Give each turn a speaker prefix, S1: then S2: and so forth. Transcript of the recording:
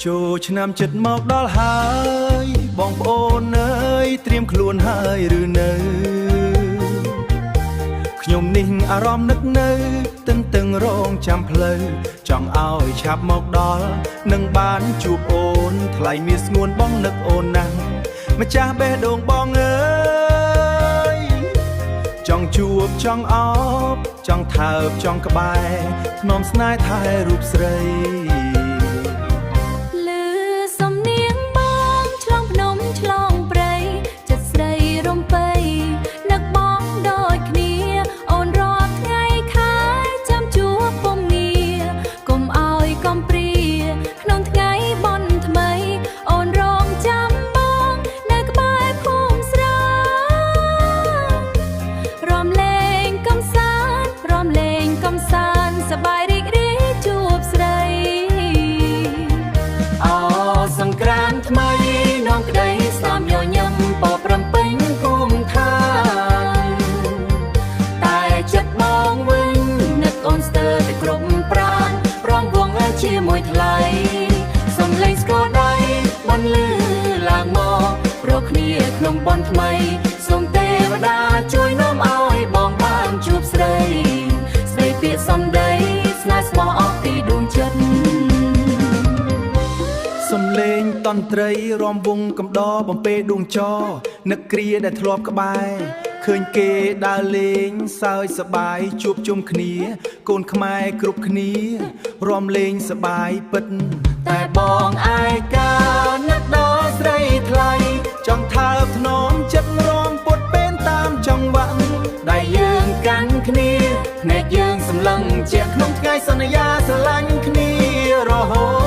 S1: ចូលឆ្នាំចិត្តមកដល់ហើយបងប្អូនអើយត្រៀមខ្លួនហើយឬនៅខ្ញុំនេះអារម្មណ៍នឹកនៅទន្ទឹងរង់ចាំផ្លូវចង់ឲ្យឆាប់មកដល់នឹងបានជួបអូនថ្លៃមានស្ងួនបងនឹកអូនណាស់ម្ចាស់បេះដូងបងអើយចង់ជួបចង់អបចង់ថើបចង់ក្បែរធ្នមស្នេហ៍ថែរូបស្រីមួយថ្លៃសំឡេងស្គរដៃបានលឺឡើងមករកគ្នាក្នុងបនថ្មីសូមទេវតាជួយនាំឲ្យបងបានជួបស្រីស្ដីពាក្យសំដីស្នេហ៍ស្មោះអស់ពីដួងចិត្តសំឡេងតន្ត្រីរាំវង់កំដរបំពេដួងចនឹកគ្រាដែលធ្លាប់ក្បែរឃើញគេដើរលេងសើចសប្បាយជួបជុំគ្នាកូនខ្មែរគ្រប់គ្នារាំលេងសប្បាយពិតតែបងឯកានឹកដល់ស្រីថ្លៃចង់ថើបធ្នមចិត្តរាំពុតពេលតាមចង្វាក់ដៃយើងកាន់គ្នាភ្នែកយើងសម្លឹងជាក្នុងថ្ងៃសន្យាស្រឡាញ់គ្នារហូត